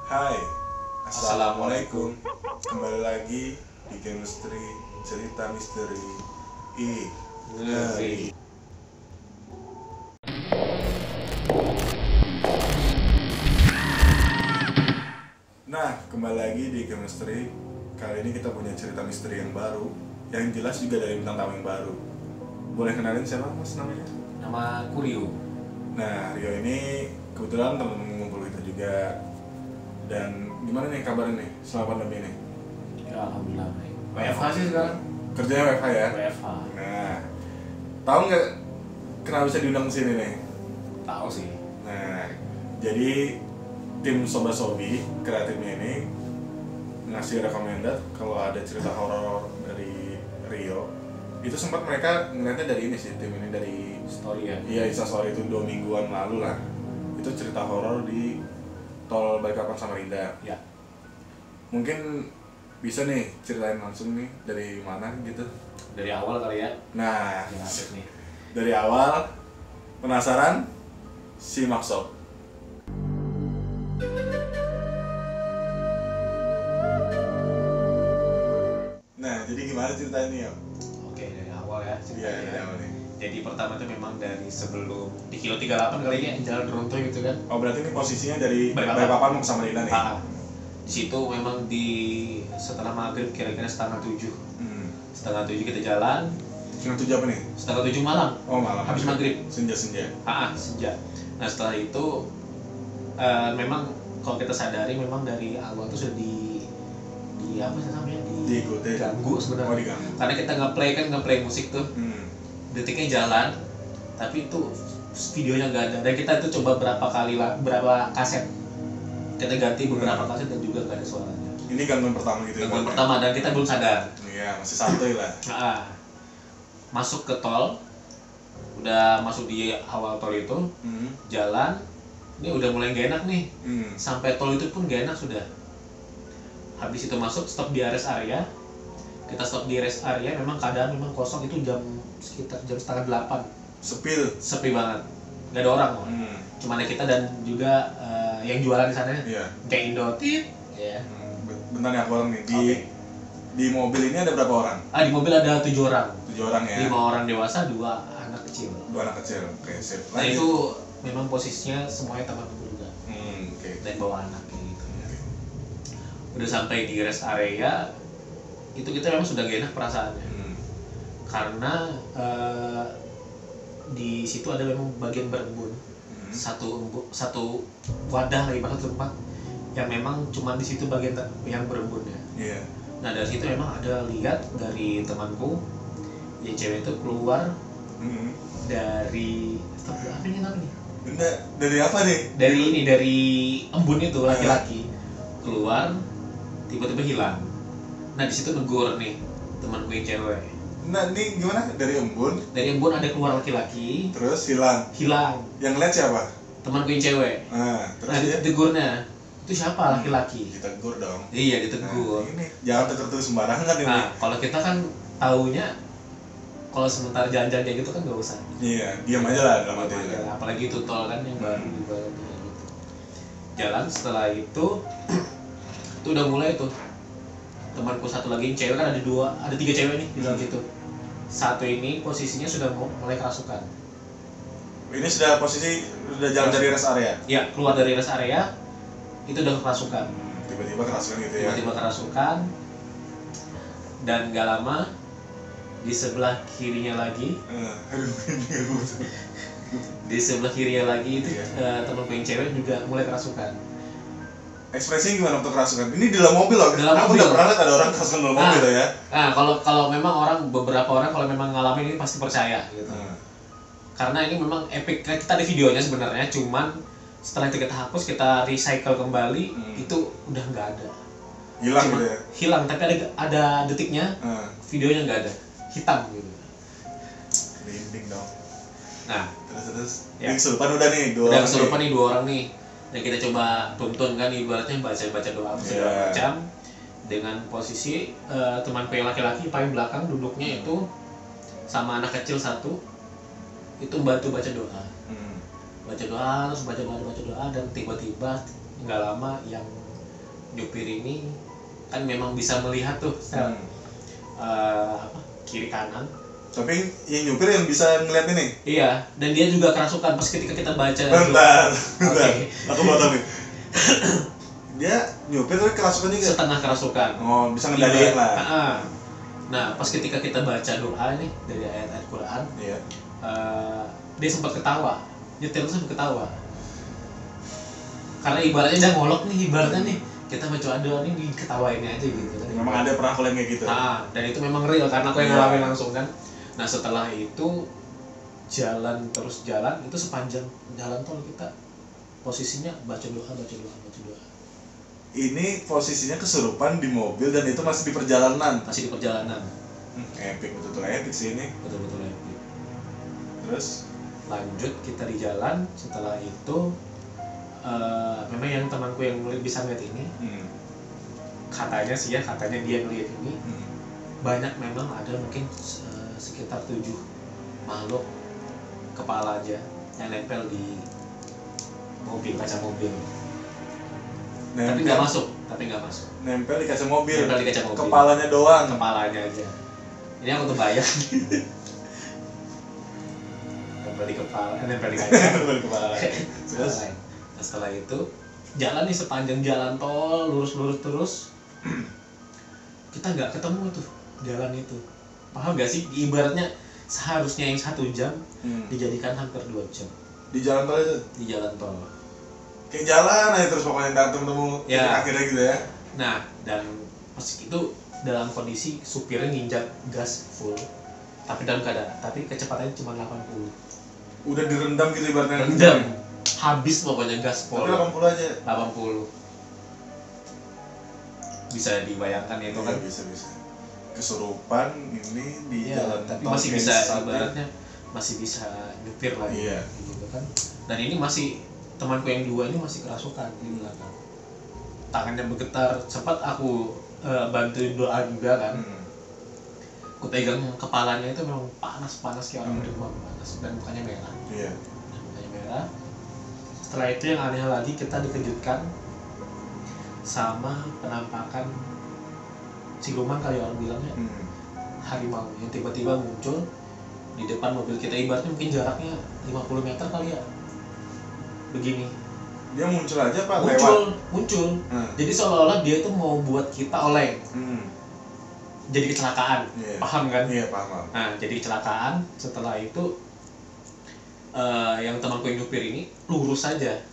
Hai, Assalamualaikum. Kembali lagi di Chemistry Cerita Misteri Ngeri. Nah, kembali lagi di Chemistry. Kali ini kita punya cerita misteri yang baru, yang jelas juga dari bintang tamu yang baru. Boleh kenalin siapa mas namanya? Nama Kurio. Nah, Rio ini kebetulan teman-teman ngumpul kita juga. Dan gimana nih kabarnya nih selama pandemi nih? Ya alhamdulillah baik. WFH sih sekarang. Kerjanya WFH ya? WFH. Nah, tahu nggak kenapa bisa diundang ke sini nih? Tahu sih. Nah, jadi tim Sobat Sobi kreatifnya ini ngasih rekomendasi kalau ada cerita horor dari Rio. Itu sempat mereka ngeliatnya dari ini sih, tim ini dari Story ya. iya Instastory itu 2 mingguan lalu lah. Itu cerita horor di Tol Balikpapan Samarinda. Ya. Mungkin bisa nih ceritain langsung nih dari mana gitu. Dari awal kali ya. Nah, Yang update nih. dari awal penasaran simak sob. Nah, jadi gimana ceritanya ya? Oke, dari awal ya Iya, ceritanya. dari awal nih. Jadi pertama itu memang dari sebelum di kilo 38 kali ya, Jalan Dronto gitu kan. Oh, berarti ini posisinya dari Balikpapan. Balikpapan mau ke Samarinda nih. Di situ memang di setelah maghrib kira-kira setengah 7. Setengah 7 kita jalan, Setengah 7 apa nih? setengah 7 malam. Oh, malam. Habis maghrib. Senja-senja. Sejak. Nah setelah itu memang kalau kita sadari memang dari awal tuh sudah di apa sih namanya Diikuti. diganggu Oh, sebenarnya. diganggu. Karena kita nge-play musik tuh, detiknya jalan, tapi itu videonya nggak ada. Dan kita tuh coba berapa kaset, kita ganti beberapa kaset dan juga nggak ada suaranya. Ini gangguan pertama gitu ya? Gangguan pertama dan kita belum sadar. Iya, masih santuy lah. Masuk ke tol, udah masuk di awal tol itu, jalan, ini udah mulai gak enak nih. Sampai tol itu pun gak enak sudah. Habis itu masuk, stop di rest area. Kita stop di rest area, memang keadaan memang kosong, itu sekitar jam setengah 8. Sepi banget, gak ada orang. Cuma ada kita dan juga yang jualan di sana. Iya. Kayak Indotit. Ya. Bentar ya, aku nih. Di mobil ini ada berapa orang? Di mobil ada 7 orang. 7 orang ya? 5 orang dewasa, 2 anak kecil. 2 anak kecil, oke sip. Nah itu memang posisinya semuanya temanku juga. Oke. Dan bawa anak kayak gitu ya. Udah sampai di rest area, itu kita memang sudah gak enak perasaannya. Karena di situ ada memang bagian berembun. Satu wadah lagi, satu tempat yang memang cuma di situ bagian yang berembunnya. Iya. Nah dari situ memang ada lihat dari temanku yang cewek itu keluar dari apa ini namanya? Benda dari apa nih? Dari embun itu laki-laki keluar tiba-tiba hilang. Nah di situ negur nih temanku yang cewek. Nah ini gimana? Dari embun? Dari embun ada keluar laki-laki. Terus hilang. Yang lihat siapa? Temanku yang cewek. Terus dia tegurnya. Itu siapa laki-laki? Ditegur dong. Iya ditegur. Ini jangan tegur sembarangan ini. Nah kalau kita kan taunya kalau sementara jalan-jalan kayak gitu kan nggak usah. Iya, diam aja lah dalam hati. Apalagi itu tol kan yang baru juga gitu. Jalan setelah itu udah mulai tuh. Temanku satu lagi cewek kan ada 3 cewek nih di dalam situ. Satu ini posisinya sudah mulai kerasukan. Ini sudah jalan dari rest area. Ya, keluar dari rest area itu udah kerasukan. Tiba-tiba kerasukan gitu ya. Tiba-tiba kerasukan. Dan gak lama di sebelah kirinya lagi. Di sebelah kirinya lagi itu temanku yang cewek juga mulai kerasukan. Ekspresinya gimana waktu kerasukan? Ini di dalam mobil loh. Aku udah pernah lihat ada orang kerasukan dalam mobil loh ya. Nah, kalau memang beberapa orang kalau memang ngalamin ini pasti percaya gitu. Karena ini memang epic. Kita ada videonya sebenarnya, cuman setelah itu kita hapus, kita recycle kembali, itu udah nggak ada. Hilang gitu ya? Hilang, tapi ada detiknya, videonya nggak ada, hitam gitu. Dinding dong. Nah, terus ya. Kesurupan udah nih, 2 orang. Udah kesurupan nih 2 orang nih. Dan kita coba tuntun kan ibaratnya baca doa segala macam. Dengan posisi temanku yang laki-laki paling belakang duduknya itu sama anak kecil satu, itu bantu baca doa. Baca doa terus baca doa dan tiba-tiba nggak lama yang nyupir ini kan memang bisa melihat tuh kiri kanan. Tapi yang nyupir yang bisa ngeliat ini? Iya, dan dia juga kerasukan pas ketika kita baca. Bentar. Aku mau tahu nih. Dia nyupir tapi kerasukan juga? Setengah kerasukan. Oh, bisa ngendaliin lah. Nah, pas ketika kita baca doa nih dari ayat-ayat Quran, iya. Dia sempat ketawa. Nyetir tuh sempat ketawa. Karena ibaratnya dia ngolok nih, ibaratnya nih kita baca doa nih diketawain aja gitu kan. Memang ada pernah kalau yang kayak gitu. Dan itu memang real karena aku yang ngalamin langsung kan. Nah, setelah itu jalan itu sepanjang jalan tol kita posisinya baca doa. Ini posisinya kesurupan di mobil dan itu masih di perjalanan. Epic, betul-betul epic sih ini. Betul-betul epic. Terus lanjut kita di jalan. Setelah itu memang yang temanku yang bisa ngeliat ini, katanya dia ngeliat ini, banyak memang ada mungkin sekitar 7 makhluk kepala aja yang nempel di kaca mobil. Tapi nggak masuk. Nempel di kaca mobil. Kepalanya doang. Kepalanya aja. Ini aku terbayang. nempel di kaca. Terus setelah itu jalan nih sepanjang jalan tol lurus terus. Kita nggak ketemu tuh jalan itu. Paham gak sih? Ibaratnya seharusnya yang 1 jam dijadikan hampir 2 jam. Di jalan tol itu? Di jalan tol. Kayak jalan aja terus pokoknya datang temu akhirnya gitu ya. Nah, dan pas itu dalam kondisi supirnya nginjak gas full. Tapi kecepatannya cuma 80. Udah direndam gitu ibaratnya. Rendam. Habis pokoknya gas full. Tapi 80 aja. 80. Bisa dibayangkan ya itu kan. Bisa. Kesurupan ini di jalan tapi masih bisa ibaratnya masih bisa nyupir lagi gitu kan. Dan ini masih temanku yang 2 ini masih kerasukan di belakang. Tangannya bergetar, sempat aku bantuin doa juga kan. Aku pegang kepalanya itu memang panas kayak orang demam panas dan mukanya merah. Mukanya merah. Setelah itu yang aneh lagi kita dikejutkan sama penampakan siluman kali orang bilangnya, harimau yang tiba-tiba muncul di depan mobil kita, ibaratnya mungkin jaraknya 50 meter kali ya, begini. Dia muncul aja Pak? Muncul. Jadi seolah-olah dia itu mau buat kita oleng. Jadi kecelakaan. Paham kan? Iya, paham. Nah, jadi kecelakaan. Setelah itu yang temanku yang nyupir ini lurus saja.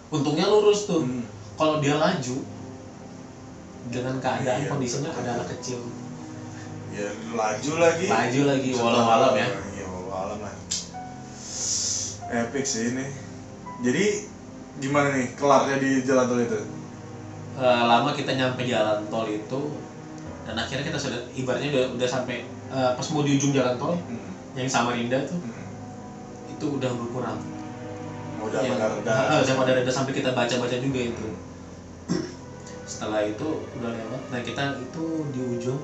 Untungnya lurus tuh. Kalau dia laju dengan keadaan kondisinya ada anak kecil. Ya laju lagi. Walau alam ya. Iya, walau alam lah. Epic sih ini. Jadi gimana nih kelarnya di jalan tol itu? Lama kita nyampe jalan tol itu dan akhirnya kita sudah ibaratnya udah sampai pas mau di ujung jalan tol yang Samarinda tuh itu udah berkurang. Udah pada reda sampai kita baca juga itu. Setelah itu udah lewat. Nah, kita itu di ujung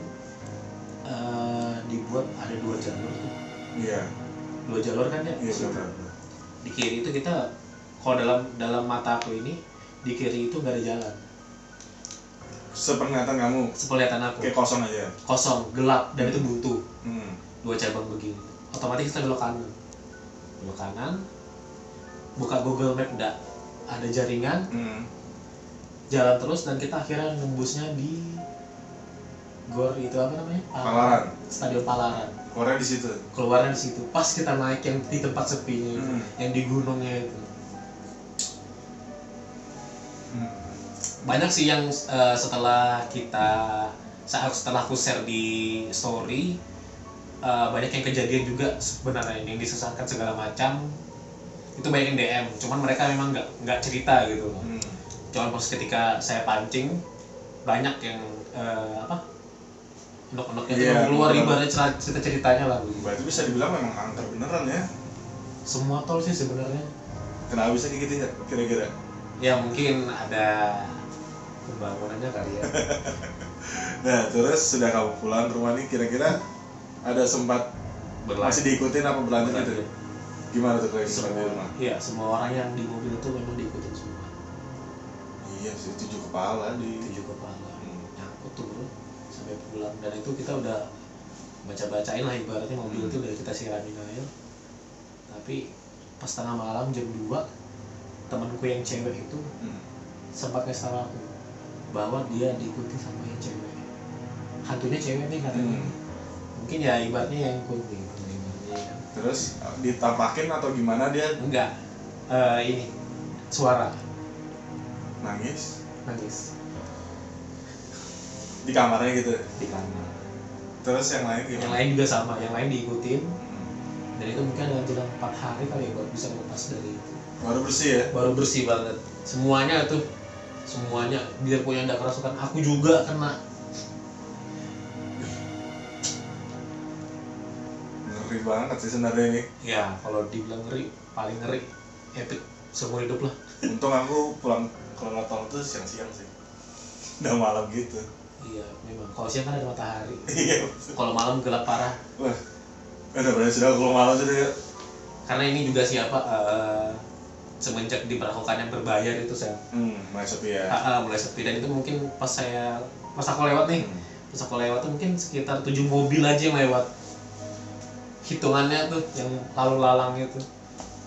dibuat ada 2 jalur tuh. Iya. 2 jalur kan ya? Iya, benar. Di kiri itu kita kalau dalam mata aku ini di kiri itu nggak ada jalan. Sepenglihatan kamu? Sepenglihatan aku. Kayak kosong aja? Kosong, gelap, dan itu buntu. 2 cabang begini. Otomatis kita belok kanan. Buka Google Map, udah ada jaringan. Jalan terus dan kita akhirnya nembusnya di gor itu apa namanya? Palaran. Stadion Palaran. Keluarnya di situ. Pas kita naik yang di tempat sepinya itu, yang di gunungnya itu. Banyak sih yang setelah aku share di story, banyak yang kejadian juga sebenarnya yang disesatkan segala macam. Itu banyak yang DM, cuman mereka memang nggak cerita gitu loh. Cuman pas ketika saya pancing, banyak yang unek-uneknya itu keluar ibaratnya cerita-ceritanya lah. Berarti bisa dibilang memang angker beneran ya? Semua tol sih sebenarnya. Kenapa bisa kayak gitu ya kira-kira? Ya mungkin ada pembangunannya kali ya. Nah, terus sudah kamu pulang ke rumah nih, kira-kira ada sempat masih diikutin apa berlanjut gitu? Gimana tuh kalau di rumah? Iya, semua orang yang di mobil itu memang diikutin semua. Iya Iya sih, 7 kepala nyangkut tuh bro sampai pulang. Dan itu kita udah baca-bacain lah ibaratnya mobil itu udah kita siramin air. Tapi pas tengah malam jam 2 temanku yang cewek itu sempat ngasih tahu aku bahwa dia diikuti sama yang cewek, hantunya cewek nih katanya. Mungkin ya ibaratnya yang ikut nih. Terus ditampakin atau gimana dia? Enggak, ini suara nangis di kamarnya gitu. Di kamar. Terus yang lain gimana? Yang lain juga sama, yang lain diikutin. Dan itu mungkin dengan jalan 4 hari kali ya baru bisa lepas dari itu. Baru bersih ya? Baru bersih banget. Semuanya biar punya nggak kerasukan, aku juga kena. Ngeri banget sih sebenarnya ini. Ya kalau dibilang ngeri, paling ngeri epic seumur hidup lah. Untung aku pulang kalau tol tuh siang-siang sih. Udah malam gitu. Iya memang, kalau siang kan ada matahari. Iya. Kalau malam gelap parah. Wah, udah berani sudah kalau malam sudah ya. Karena ini juga siapa semenjak diberlakukan yang berbayar itu saya mulai sepi ya. Mulai sepi. Dan itu mungkin pas aku lewat nih, pas aku lewat tuh mungkin sekitar 7 mobil aja yang lewat. Hitungannya tuh yang lalu lalang itu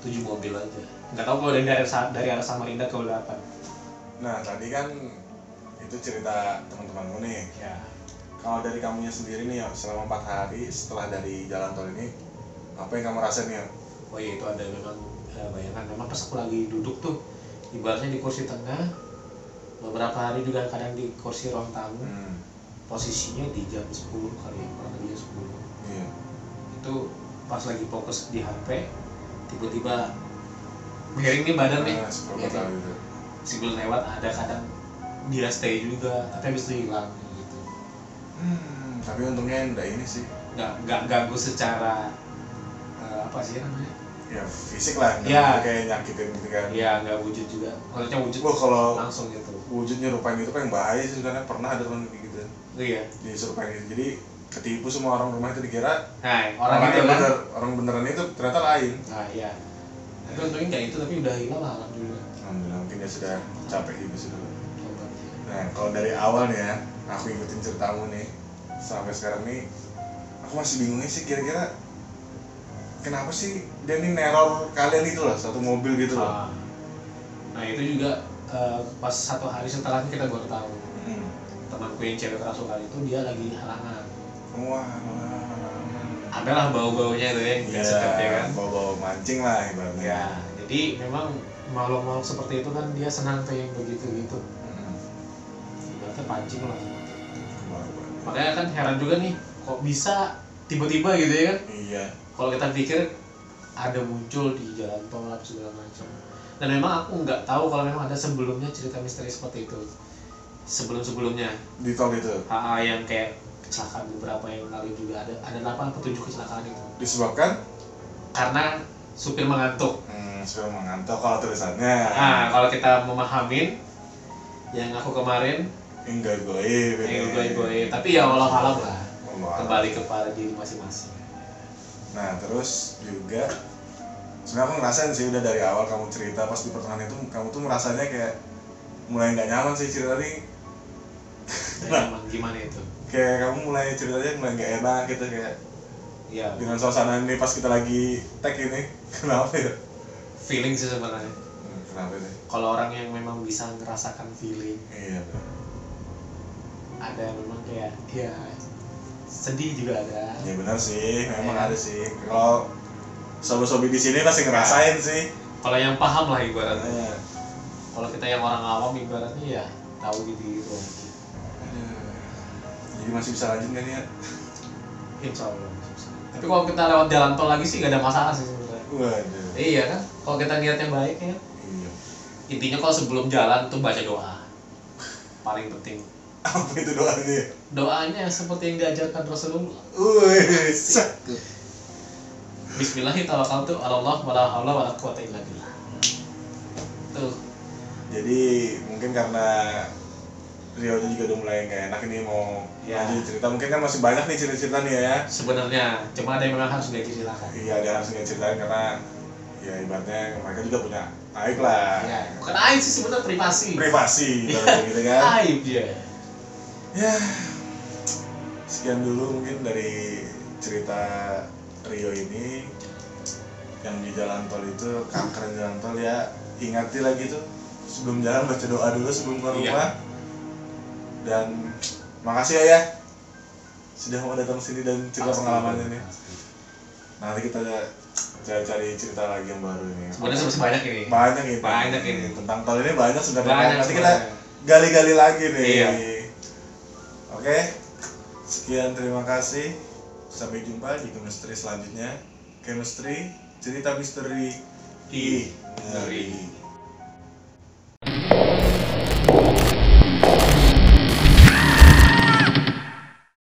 7 mobil aja. Nggak tahu kalau dari arah Samarinda ke Ulapan. Nah tadi kan itu cerita teman-temanmu nih. Ya. Kalau dari kamunya sendiri nih ya, selama 4 hari setelah dari jalan tol ini, apa yang kamu rasain ya? Oh iya itu ada memang bayangan. Memang pas aku lagi duduk tuh, ibaratnya di kursi tengah, beberapa hari juga kadang di kursi ruang tamu. Posisinya di jam 10 kali ya, kurang lebih jam 10. Iya. Itu pas lagi fokus di HP, tiba-tiba miring nih badan nih. Sebelum lewat ada kadang dia stay juga, tapi habis itu hilang gitu. Tapi untungnya enggak ini sih. Nggak ganggu secara apa sih namanya? Ya fisik lah, ya. Kayak nyakitin gitu kan. Iya, nggak wujud juga. Maksudnya wujud kalau langsung gitu. Wujud nyerupain itu kan bahaya sih sebenarnya. Pernah ada teman kayak gitu. Iya. Diserupain gitu. Jadi ketipu semua orang rumah itu dikira orang gitu kan. Orang beneran itu ternyata lain. Nah, iya. Tapi untungnya nggak itu, tapi udah hilang lah alhamdulillah. Alhamdulillah, mungkin dia sudah capek juga sudah. Nah, kalau dari awal nih ya, aku ikutin ceritamu nih sampai sekarang nih, aku masih bingungnya sih kira-kira kenapa sih dia nih neror kalian itu loh, satu mobil gitu loh. Nah itu juga pas 1 hari setelahnya kita baru tahu. Temanku yang cewek kerasukan itu dia lagi halangan. Wah. Adalah bau-baunya itu ya, sedap ya kan. Bau-bau mancing lah ibaratnya. Ya, jadi memang makhluk-makhluk seperti itu kan dia senang tuh yang begitu-gitu. Ibaratnya pancing lah. Makanya kan heran juga nih, kok bisa tiba-tiba gitu ya kan? Iya. Kalau kita pikir ada muncul di jalan tol apa segala macam. Dan memang aku nggak tahu kalau memang ada sebelumnya cerita misteri seperti itu. Sebelum-sebelumnya. Di tol itu. Yang kayak kecelakaan beberapa yang lalu juga ada 8 atau 7 kecelakaan itu. Disebabkan? Karena supir mengantuk. Supir mengantuk kalau tulisannya. Nah, kalau kita memahamin yang aku kemarin enggak goib. Tapi ya Allah alam lah. Kembali kepada diri masing-masing. Nah terus juga sebenarnya aku ngerasain sih udah dari awal kamu cerita pas di pertengahan itu kamu tuh merasanya kayak mulai nggak nyaman sih cerita ini. Nah, gimana itu? Kayak kamu mulai ceritanya mulai nggak enak gitu kayak. Iya. Dengan suasana ini pas kita lagi tag ini, kenapa ya? Feeling sih sebenarnya. Kenapa sih? Kalau orang yang memang bisa ngerasakan feeling. Iya. Ada memang kayak ya sedih juga ada. Ya benar sih, memang ada sih. Kalau sobi-sobi di sini pasti ngerasain sih. Kalau yang paham lah ibaratnya. Kalau kita yang orang awam ibaratnya ya tahu gitu. Jadi masih bisa lanjut kan ya? Insya Allah. Tapi kalau kita lewat jalan tol lagi sih gak ada masalah sih sebenarnya. Waduh. Iya kan? Kalau kita niatnya baik ya. Iya. Intinya kalau sebelum jalan tuh baca doa. Paling penting. Apa itu doanya? Doanya seperti yang diajarkan Rasulullah. Bismillahirrahmanirrahim. Allah wala haula wala quwata illa billah. Tuh. Jadi mungkin karena Rio juga udah mulai nggak enak ini mau lanjut cerita. Mungkin kan masih banyak nih cerita-cerita nih ya. Sebenarnya cuma ada yang memang harus nggak ceritakan. Iya, ada yang harus nggak ceritain karena ya ibaratnya mereka juga punya aib lah. Ya, bukan aib sih sebenarnya, privasi gitu kan. Aib dia. Ya, sekian dulu mungkin dari cerita Rio ini yang di jalan tol itu, kanker jalan tol ya. Ingati lagi tuh sebelum jalan baca doa dulu sebelum keluar rumah. Dan makasih ya sudah mau datang sini dan cerita pengalamannya nih. Nanti kita cari cerita lagi yang baru ini. Sebenarnya masih banyak ini. Banyak ini. Tentang tol ini banyak sebenarnya. Nanti kita gali-gali lagi nih. Iya. Oke. Sekian, terima kasih. Sampai jumpa di chemistry selanjutnya. Chemistry, cerita misteri. Ngeri.